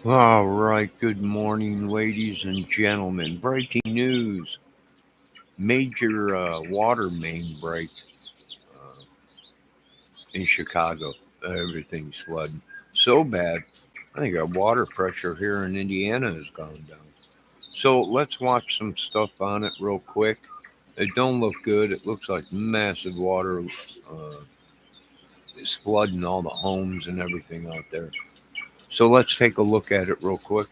All right, good morning, ladies and gentlemen. Breaking news: major water main break uh, in Chicago. Everything's flooding so bad. I think our water pressure here in Indiana has gone down. So let's watch some stuff on it real quick. It don't look good. It looks like massive water is flooding all the homes and everything out there. So let's take a look at it real quick.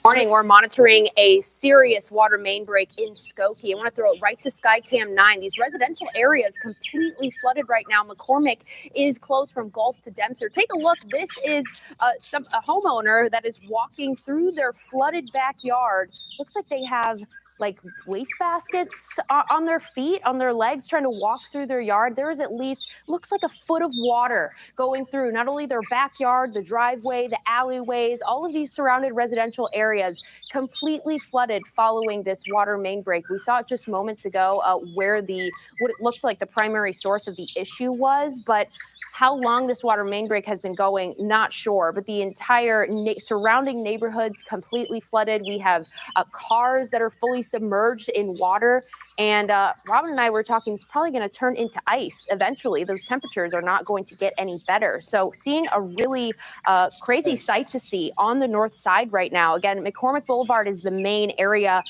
Morning, we're monitoring a serious water main break in Skokie. I want to throw it right to Skycam 9. These residential areas completely flooded right now. McCormick is closed from Gulf to Dempster. Take a look. This is a homeowner that is walking through their flooded backyard. Looks like they have like waste baskets on their feet, on their legs, trying to walk through their yard. There is at least, looks like a foot of water going through not only their backyard, the driveway, the alleyways, all of these surrounded residential areas completely flooded following this water main break. We saw it just moments ago where what it looked like the primary source of the issue was, but how long this water main break has been going, not sure, but the entire surrounding neighborhoods completely flooded. We have cars that are fully submerged in water. And Robin and I were talking, it's probably going to turn into ice eventually. Those temperatures are not going to get any better. So seeing a really crazy sight to see on the north side right now. Again, McCormick Boulevard is the main area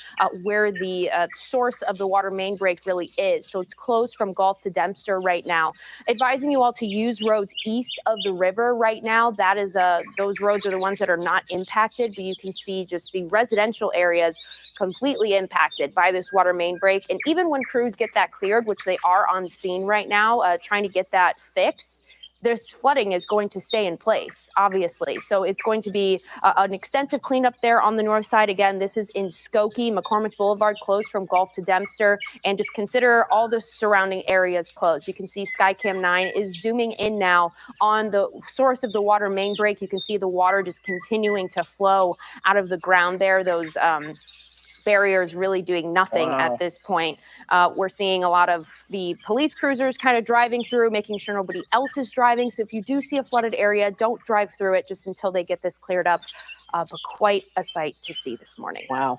where the source of the water main break really is. So it's closed from Gulf to Dempster right now. Advising you all to use roads east of the river right now. That is those roads are the ones that are not impacted, but you can see just the residential areas completely impacted by this water main break. And even when crews get that cleared, which they are on scene right now, trying to get that fixed, this flooding is going to stay in place, obviously. So it's going to be an extensive cleanup there on the north side. Again, this is in Skokie. McCormick Boulevard closed from Gulf to Dempster. And just consider all the surrounding areas closed. You can see Skycam 9 is zooming in now on the source of the water main break. You can see the water just continuing to flow out of the ground there. Those barriers really doing nothing at this point. We're seeing a lot of the police cruisers kind of driving through, making sure nobody else is driving. So if you do see a flooded area, don't drive through it just until they get this cleared up. But quite a sight to see this morning. Wow.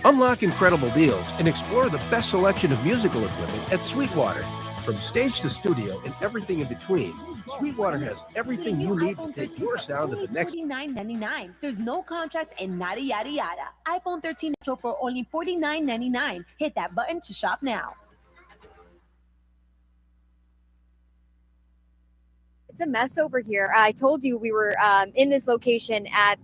Unlock incredible deals and explore the best selection of musical equipment at Sweetwater. From stage to studio and everything in between, Sweetwater has everything you need to take your sound to the next. $49.99. There's no contracts and nada yada yada. iPhone 13 Pro for only $49.99. Hit that button to shop now. It's a mess over here. I told you we were in this location at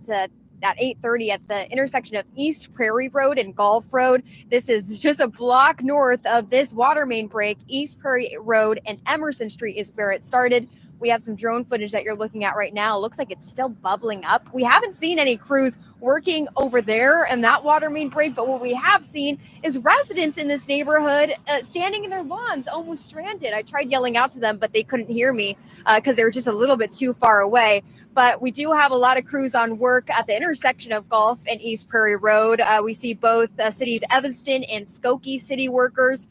8:30 at the intersection of East Prairie Road and Gulf Road. This is just a block north of this water main break. East Prairie Road and Emerson Street is where it started. We have some drone footage that you're looking at right now. It looks like it's still bubbling up. We haven't seen any crews working over there and that water main break, but what we have seen is residents in this neighborhood standing in their lawns, almost stranded. I tried yelling out to them, but they couldn't hear me because they were just a little bit too far away. But we do have a lot of crews on work at the intersection of Gulf and East Prairie Road. We see both City of Evanston and Skokie city workers.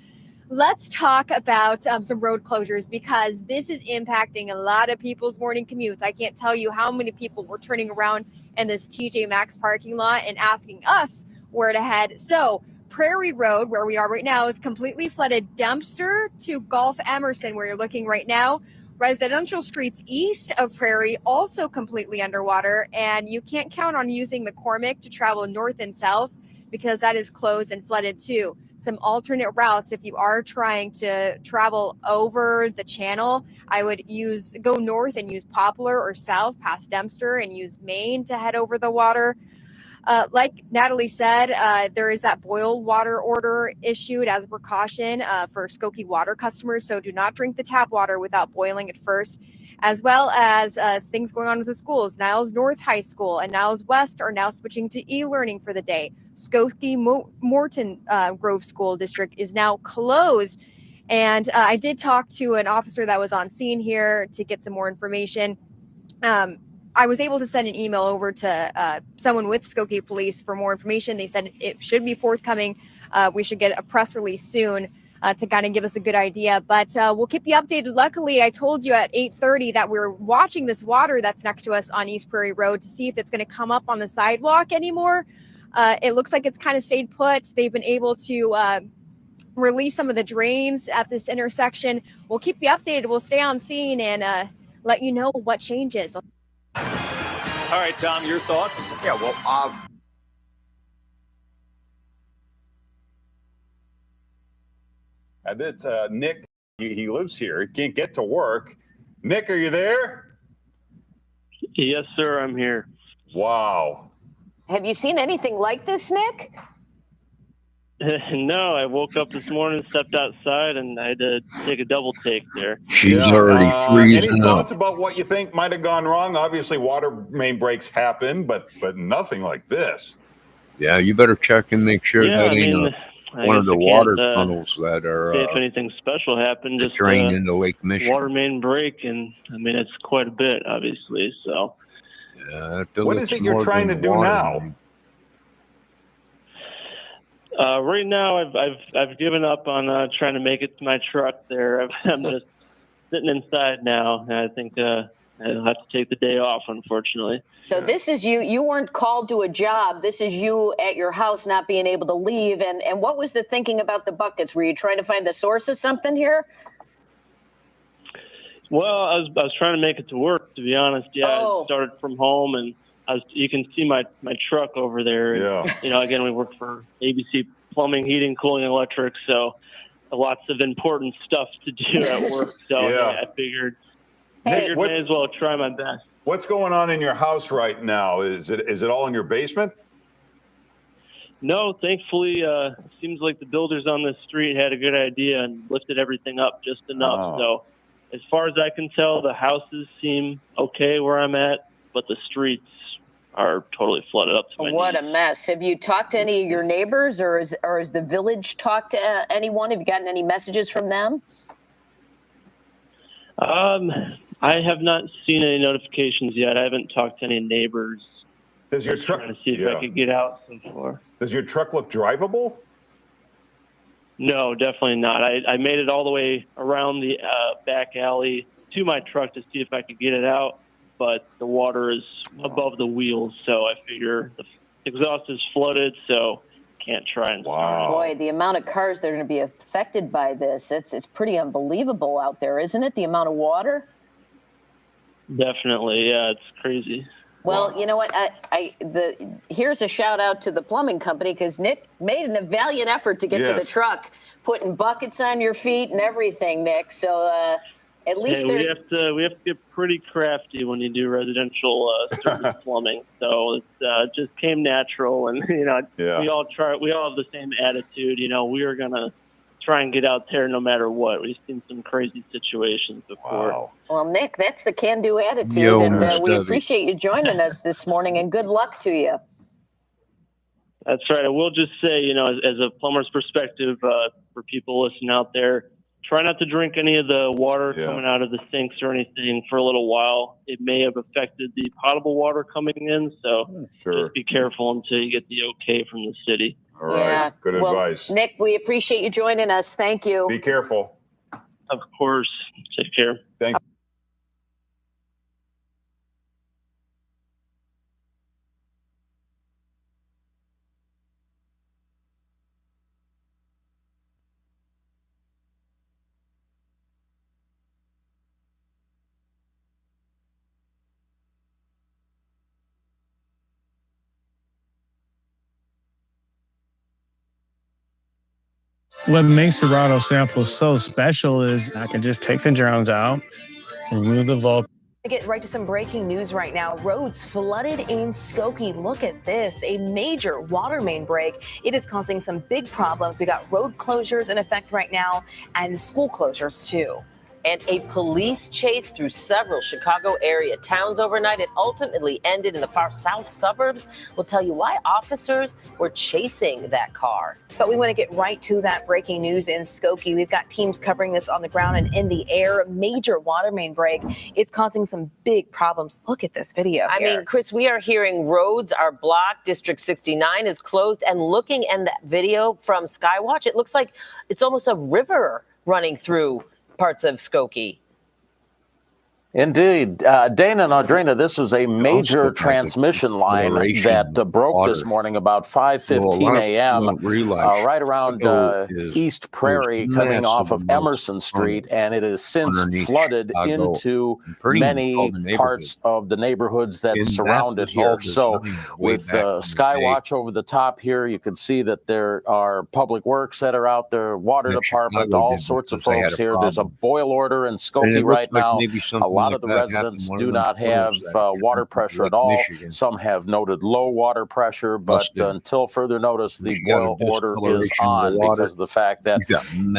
Let's talk about some road closures because this is impacting a lot of people's morning commutes. I can't tell you how many people were turning around in this TJ Maxx parking lot and asking us where to head. So Prairie Road, where we are right now, is completely flooded. Dempster to Gulf Emerson, where you're looking right now. Residential streets east of Prairie also completely underwater, and you can't count on using McCormick to travel north and south because that is closed and flooded too. Some alternate routes if you are trying to travel over the channel. I would go north and use Poplar, or south past Dempster and use Maine to head over the water. Like Natalie said, there is that boil water order issued as a precaution for Skokie water customers. So do not drink the tap water without boiling it first, as well as things going on with the schools. Niles North High School and Niles West are now switching to e-learning for the day. Skokie Morton Grove School District is now closed. And I did talk to an officer that was on scene here to get some more information. I was able to send an email over to someone with Skokie Police for more information. They said it should be forthcoming. We should get a press release soon to kind of give us a good idea. But we'll keep you updated. Luckily, I told you at 8:30 that we're watching this water that's next to us on East Prairie Road to see if it's going to come up on the sidewalk anymore. It looks like it's kind of stayed put. They've been able to release some of the drains at this intersection. We'll keep you updated. We'll stay on scene and let you know what changes. All right, Tom, your thoughts? Yeah, well, Nick, he lives here. He can't get to work. Nick, are you there? Yes, sir, I'm here. Wow. Have you seen anything like this, Nick? No, I woke up this morning, stepped outside, and I had to take a double take there. She's already freezing Any up. thoughts about what you think might have gone wrong? Obviously, water main breaks happen, but nothing like this. Yeah, you better check and make sure Yeah, that I ain't mean, one of the water tunnels that say are if anything special happened, just drained into Lake Michigan. water main break, and I mean it's quite a bit, obviously. So, Yeah, What is it you're trying to do now? right now I've given up on trying to make it to my truck. There, I'm just sitting inside now, and I think I'll have to take the day off, unfortunately. So this is you. You weren't called to a job. This is you at your house not being able to leave. And what was the thinking about the buckets? Were you trying to find the source of something here? Well, I was trying to make it to work, to be honest. Yeah, I started from home, and you can see my truck over there. Yeah. You know, again, we work for ABC Plumbing, Heating, Cooling, Electric, so lots of important stuff to do at work. So Yeah. I figured Nick, may as well try my best. what's going on in your house right now? Is it all in your basement? No, thankfully, it seems like the builders on this street had a good idea and lifted everything up just enough. Oh. So as far as I can tell, the houses seem okay where I'm at, but the streets are totally flooded up to my What knees. a mess. Have you talked to any of your neighbors, or is the village talked to anyone? Have you gotten any messages from them? I have not seen any notifications yet. I haven't talked to any neighbors. Does your truck? Trying to see if I could get out so far. Does your truck look drivable? No, definitely not. I made it all the way around the back alley to my truck to see if I could get it out, but the water is above the wheels, so I figure the exhaust is flooded, so can't try and start it. Boy, the amount of cars that are going to be affected by this, it's pretty unbelievable out there, isn't it? The amount of water? Definitely, yeah, it's crazy. Well, you know what? Here's a shout out to the plumbing company, because Nick made a valiant effort to get to the truck, putting buckets on your feet and everything, Nick. So at least we have to get pretty crafty when you do residential service plumbing. So it just came natural, and we all have the same attitude. You know, we are gonna try and get out there no matter what. We've seen some crazy situations before. Wow. Well, Nick, that's the can-do attitude, Yo, and we Stubby. appreciate you joining us this morning, and good luck to you. That's right. I will just say, you know, as a plumber's perspective, for people listening out there, try not to drink any of the water coming out of the sinks or anything for a little while. It may have affected the potable water coming in, so just be careful until you get the okay from the city. All right. Good advice. Nick, we appreciate you joining us. Thank you. Be careful. Of course. Take care. Thank you. What makes the Rado sample so special is I can just take the drones out, remove the vault. Get right to some breaking news right now. Roads flooded in Skokie. Look at this, a major water main break. It is causing some big problems. We got road closures in effect right now and school closures too. and a police chase through several Chicago area towns overnight. It ultimately ended in the far south suburbs. We'll tell you why officers were chasing that car. But we want to get right to that breaking news in Skokie. We've got teams covering this on the ground and in the air. A major water main break. It's causing some big problems. Look at this video. I mean, Chris, we are hearing roads are blocked. District 69 is closed. And looking at that video from Skywatch, it looks like it's almost a river running through parts of Skokie. Indeed. Dana and Audrina, this is a major transmission line that broke this morning about 5:15 a.m. Right around East Prairie coming off of Emerson Street, and it has since flooded into many parts of the neighborhoods that surround it here. So with Skywatch over the top here, you can see that there are public works that are out there, water department, all sorts of folks here. There's a boil order in Skokie right now. A lot of the residents do not have water pressure at all. Some have noted low water pressure, but until further notice, the boil order is on because of the fact that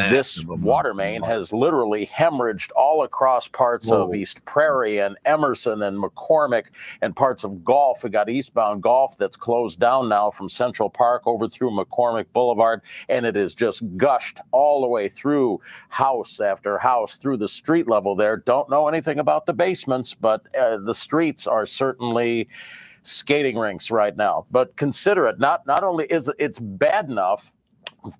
this water main has literally hemorrhaged all across parts of East Prairie and Emerson and McCormick and parts of Gulf. We got eastbound Gulf that's closed down now from Central Park over through McCormick Boulevard, and it is just gushed all the way through house after house through the street level there. Don't know anything about the basements, but the streets are certainly skating rinks right now. But consider it, not only is it's bad enough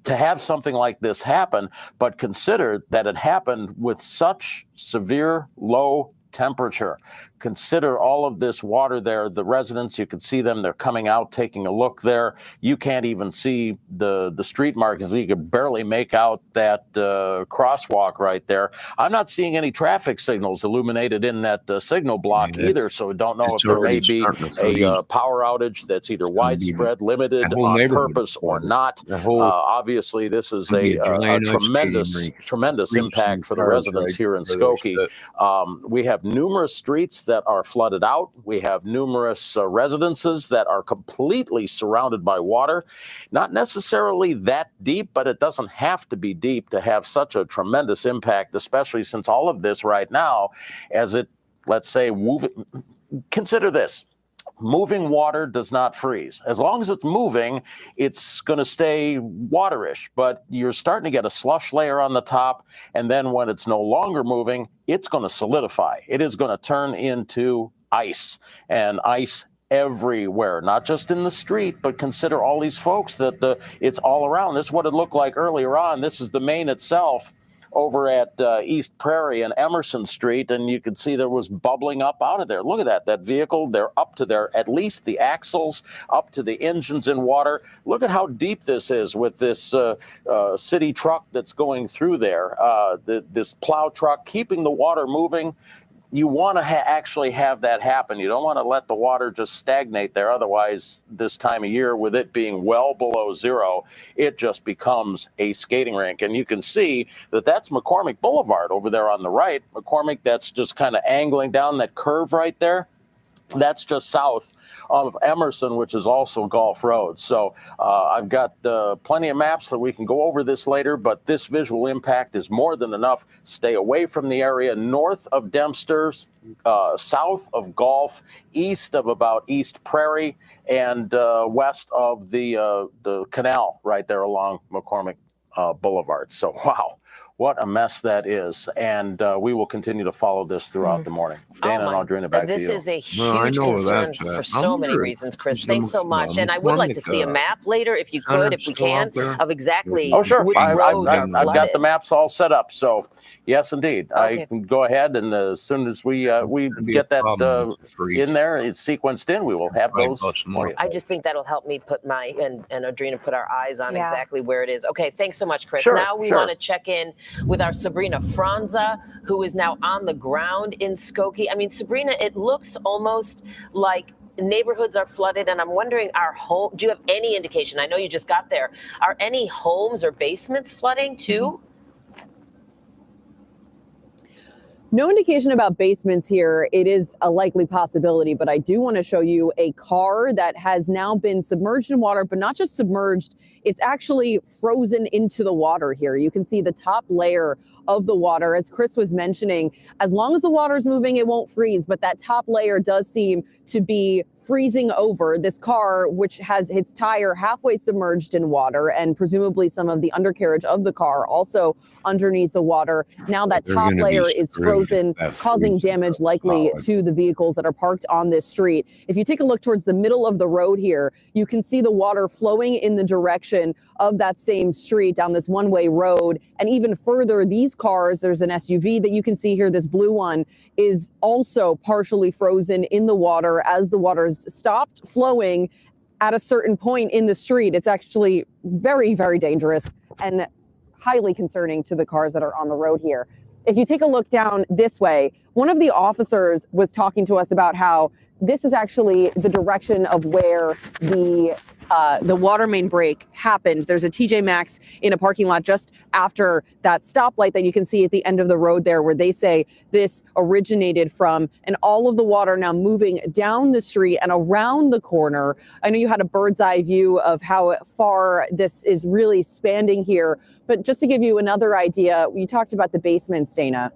to have something like this happen, but consider that it happened with such severe low temperature. Consider all of this water there. The residents, you can see them. They're coming out, taking a look there. You can't even see the street markings. You can barely make out that crosswalk right there. I'm not seeing any traffic signals illuminated in that signal block either, so we don't know if there may be a power outage that's either widespread, limited on purpose or not. Obviously, this is a tremendous impact for the residents here in Skokie. We have numerous streets that are flooded out. We have numerous residences that are completely surrounded by water. Not necessarily that deep, but it doesn't have to be deep to have such a tremendous impact, especially since all of this right now, as it, let's say, consider this. Moving water does not freeze. As long as it's moving, it's going to stay waterish, but you're starting to get a slush layer on the top, and then when it's no longer moving, it's going to solidify. It is going to turn into ice, and ice everywhere, not just in the street, but consider all these folks that it's all around. This is what it looked like earlier on. This is the main itself over at East Prairie and Emerson Street, and you can see there was bubbling up out of there. Look at that vehicle. They're up to their, at least the axles, up to the engines in water. Look at how deep this is with this city truck that's going through there, this plow truck, keeping the water moving. You want to actually have that happen. You don't want to let the water just stagnate there. Otherwise, this time of year, with it being well below zero, it just becomes a skating rink. And you can see that that's McCormick Boulevard over there on the right. McCormick, that's just kind of angling down that curve right there. That's just south of Emerson, which is also Gulf Road. So I've got plenty of maps that we can go over this later, but this visual impact is more than enough. Stay away from the area north of Dempster's, south of Gulf, east of about East Prairie, and west of the canal right there along McCormick Boulevard. So, wow. What a mess that is. And we will continue to follow this throughout the morning. Dana and Audrina, back to you. This is a huge concern for so many reasons, Chris. Thanks so much. And I would like to see a map later, if you could, if we can, of exactly which roads are flooded. I've got the maps all set up. So, yes, indeed. Okay. I can go ahead, and as soon as we get that in there, it's sequenced in, we will have those for you. I just think that'll help me put and Audrina put our eyes on exactly where it is. Okay, thanks so much, Chris. Now we want to check in with our Sabrina Franza, who is now on the ground in Skokie. I mean, Sabrina, it looks almost like neighborhoods are flooded, and I'm wondering, do you have any indication? I know you just got there. Are any homes or basements flooding too? No indication about basements here. It is a likely possibility, but I do want to show you a car that has now been submerged in water, but not just submerged, it's actually frozen into the water here. You can see the top layer of the water. As Chris was mentioning, as long as the water is moving, it won't freeze, but that top layer does seem to be freezing over. This car, which has its tire halfway submerged in water and presumably some of the undercarriage of the car also underneath the water. Now that top layer is frozen, causing damage likely to the vehicles that are parked on this street. If you take a look towards the middle of the road here, you can see the water flowing in the direction of that same street down this one-way road. And even further, these cars, there's an SUV that you can see here, this blue one, is also partially frozen in the water as the water's stopped flowing at a certain point in the street. It's actually very, very dangerous and highly concerning to the cars that are on the road here. If you take a look down this way, one of the officers was talking to us about how this is actually the direction of where the water main break happened. There's a TJ Maxx in a parking lot just after that stoplight that you can see at the end of the road there, where they say this originated from, and all of the water now moving down the street and around the corner. I know you had a bird's eye view of how far this is really spanning here, but just to give you another idea, you talked about the basements, Dana.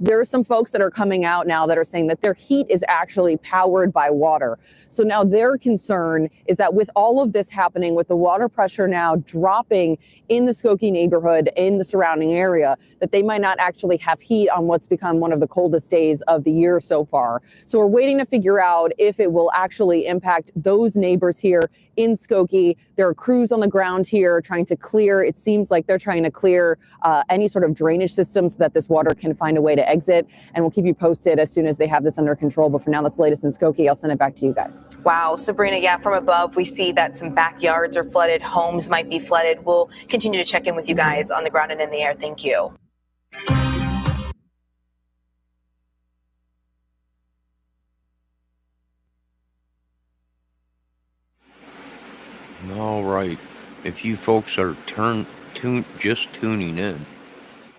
There are some folks that are coming out now that are saying that their heat is actually powered by water. So now their concern is that with all of this happening, with the water pressure now dropping in the Skokie neighborhood, in the surrounding area, that they might not actually have heat on what's become one of the coldest days of the year so far. So we're waiting to figure out if it will actually impact those neighbors here in Skokie. There are crews on the ground here trying to clear. It seems like they're trying to clear any sort of drainage system so that this water can find a way to exit. And we'll keep you posted as soon as they have this under control. But for now, that's the latest in Skokie. I'll send it back to you guys. Wow, Sabrina, yeah, from above, we see that some backyards are flooded, homes might be flooded. We'll continue to check in with you guys on the ground and in the air. Thank you. All right. If you folks are just tuning in,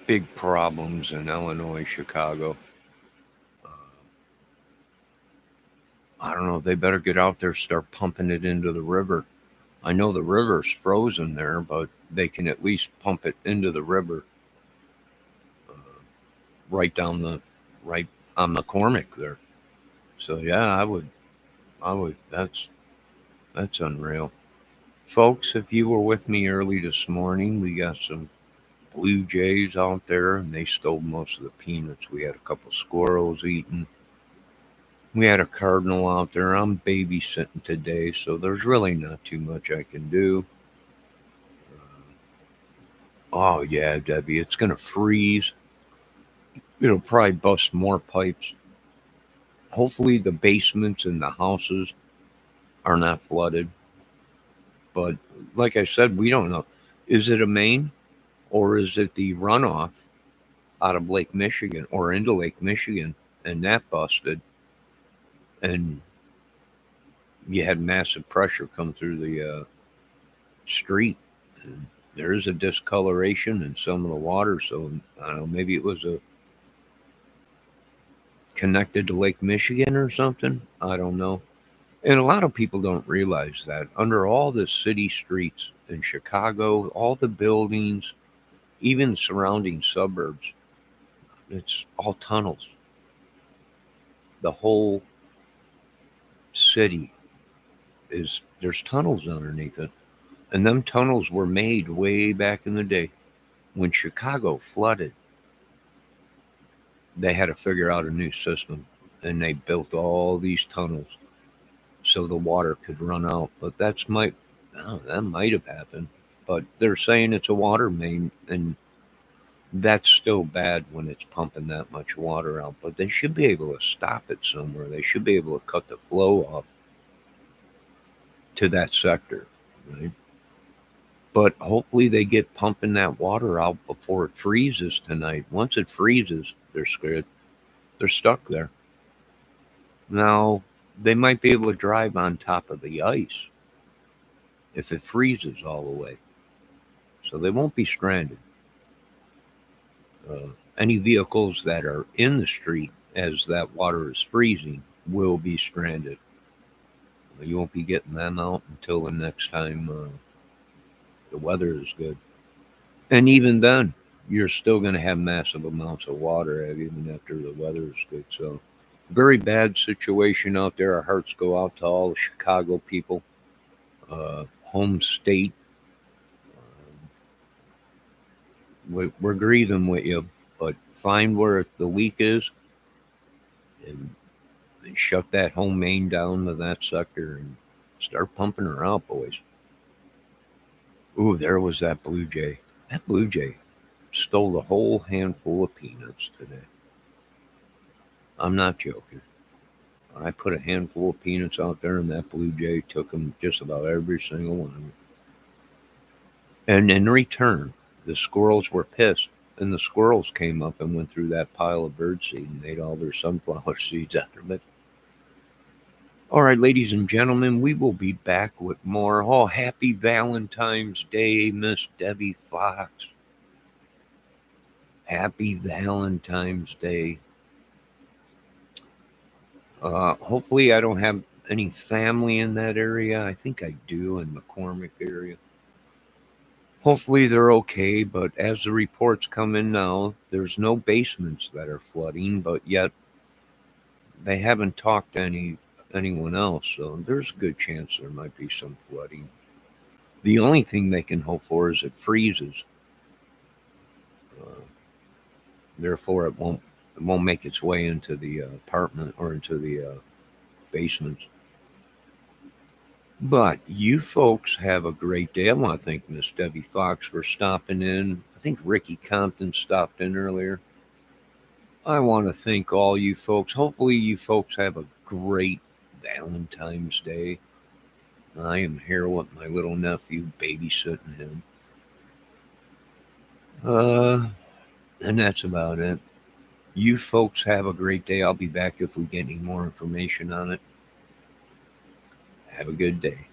big problems in Illinois, Chicago. I don't know. They better get out there, start pumping it into the river. I know the river's frozen there, but they can at least pump it into the river, right on McCormick there. So yeah, I would. That's unreal. Folks, if you were with me early this morning, we got some blue jays out there, and they stole most of the peanuts. We had a couple squirrels eating. We had a cardinal out there. I'm babysitting today, so there's really not too much I can do. Oh, yeah, Debbie, it's going to freeze. It'll probably bust more pipes. Hopefully the basements in the houses are not flooded. But like I said, we don't know. Is it a main, or is it the runoff out of Lake Michigan or into Lake Michigan, and that busted? And you had massive pressure come through the street. And there is a discoloration in some of the water. So I don't know, maybe it was connected to Lake Michigan or something. I don't know. And a lot of people don't realize that under all the city streets in Chicago, all the buildings, even surrounding suburbs, it's all tunnels. The whole city there's tunnels underneath it. And them tunnels were made way back in the day when Chicago flooded. They had to figure out a new system, and they built all these tunnels so the water could run out. But that might have happened. But they're saying it's a water main, and that's still bad when it's pumping that much water out. But they should be able to stop it somewhere. They should be able to cut the flow off to that sector, right? But hopefully they get pumping that water out before it freezes tonight. Once it freezes, they're scared. They're stuck there. Now, they might be able to drive on top of the ice if it freezes all the way. So they won't be stranded. any vehicles that are in the street as that water is freezing will be stranded. You won't be getting them out until the next time the weather is good. And even then, you're still going to have massive amounts of water even after the weather is good. So, very bad situation out there. Our hearts go out to all the Chicago people, home state. We're grieving with you, but find where the leak is and shut that home main down to that sector and start pumping her out, boys. Ooh, there was that blue jay. That blue jay stole a whole handful of peanuts today. I'm not joking. I put a handful of peanuts out there, and that blue jay took them, just about every single one of them. And in return, the squirrels were pissed, and the squirrels came up and went through that pile of birdseed and ate all their sunflower seeds out of it. All right, ladies and gentlemen, we will be back with more. Oh, happy Valentine's Day, Miss Debbie Fox. Happy Valentine's Day. Hopefully I don't have any family in that area. I think I do in the McCormick area. Hopefully they're okay, but as the reports come in now, there's no basements that are flooding, but yet they haven't talked to anyone else, so there's a good chance there might be some flooding. The only thing they can hope for is it freezes. Therefore, it won't make its way into the apartment or into the basements. But you folks have a great day. I want to thank Miss Debbie Fox for stopping in. I think Ricky Compton stopped in earlier. I want to thank all you folks. Hopefully you folks have a great Valentine's Day. I am here with my little nephew babysitting him. And that's about it. You folks have a great day. I'll be back if we get any more information on it. Have a good day.